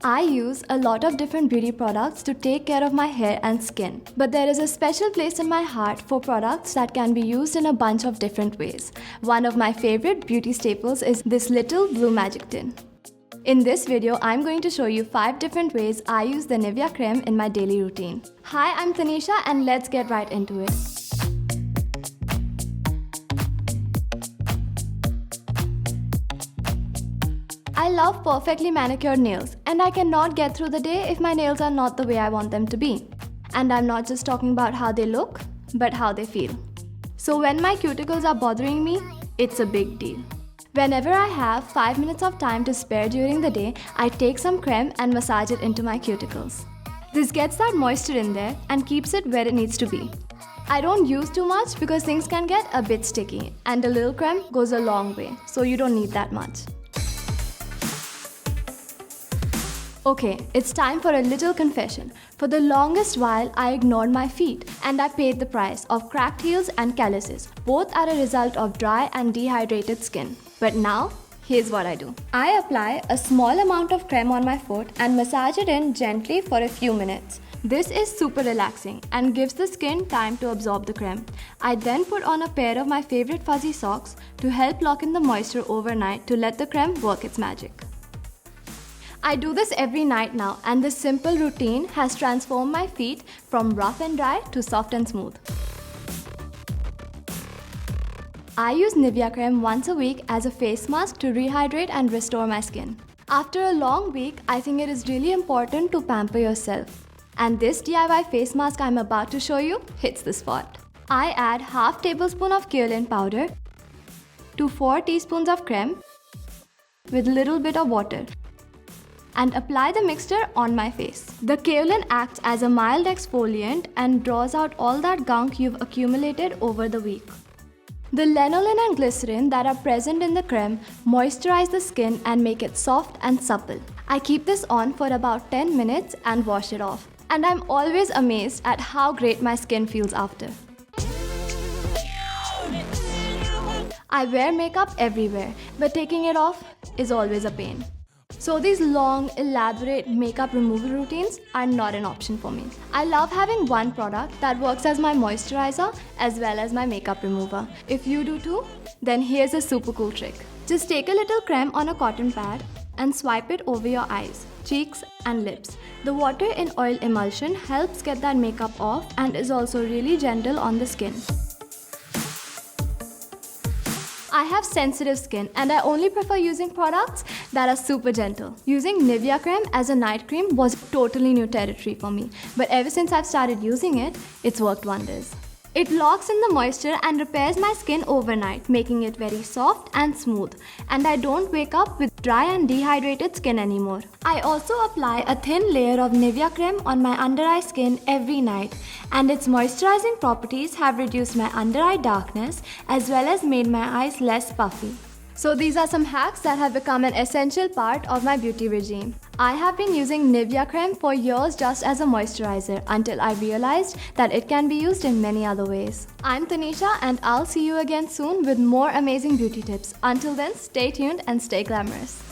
I use a lot of different beauty products to take care of my hair and skin. But there is a special place in my heart for products that can be used in a bunch of different ways. One of my favorite beauty staples is this little blue magic tin. In this video, I'm going to show you 5 different ways I use the Nivea creme in my daily routine. Hi, I'm Tanisha and let's get right into it. I love perfectly manicured nails, and I cannot get through the day if my nails are not the way I want them to be. And I'm not just talking about how they look, but how they feel. So when my cuticles are bothering me, it's a big deal. Whenever I have 5 minutes of time to spare during the day, I take some creme and massage it into my cuticles. This gets that moisture in there and keeps it where it needs to be. I don't use too much because things can get a bit sticky, and a little creme goes a long way, so you don't need that much. Okay, it's time for a little confession. For the longest while, I ignored my feet and I paid the price of cracked heels and calluses. Both are a result of dry and dehydrated skin. But now, here's what I do. I apply a small amount of creme on my foot and massage it in gently for a few minutes. This is super relaxing and gives the skin time to absorb the creme. I then put on a pair of my favorite fuzzy socks to help lock in the moisture overnight to let the creme work its magic. I do this every night now, and this simple routine has transformed my feet from rough and dry to soft and smooth. I use Nivea creme once a week as a face mask to rehydrate and restore my skin. After a long week, I think it is really important to pamper yourself. And this DIY face mask I'm about to show you hits the spot. I add half tablespoon of kaolin powder to 4 teaspoons of creme with a little bit of water, and apply the mixture on my face. The kaolin acts as a mild exfoliant and draws out all that gunk you've accumulated over the week. The lanolin and glycerin that are present in the creme moisturize the skin and make it soft and supple. I keep this on for about 10 minutes and wash it off. And I'm always amazed at how great my skin feels after. I wear makeup everywhere, but taking it off is always a pain. So these long, elaborate makeup removal routines are not an option for me. I love having one product that works as my moisturizer as well as my makeup remover. If you do too, then here's a super cool trick. Just take a little creme on a cotton pad and swipe it over your eyes, cheeks and lips. The water in oil emulsion helps get that makeup off and is also really gentle on the skin. I have sensitive skin and I only prefer using products that are super gentle. Using Nivea creme as a night cream was totally new territory for me, but ever since I've started using it, it's worked wonders. It locks in the moisture and repairs my skin overnight, making it very soft and smooth, and I don't wake up with dry and dehydrated skin anymore. I also apply a thin layer of Nivea creme on my under eye skin every night, and its moisturizing properties have reduced my under eye darkness as well as made my eyes less puffy. So these are some hacks that have become an essential part of my beauty regime. I have been using Nivea creme for years just as a moisturizer until I realized that it can be used in many other ways. I'm Tanisha and I'll see you again soon with more amazing beauty tips. Until then, stay tuned and stay glamorous.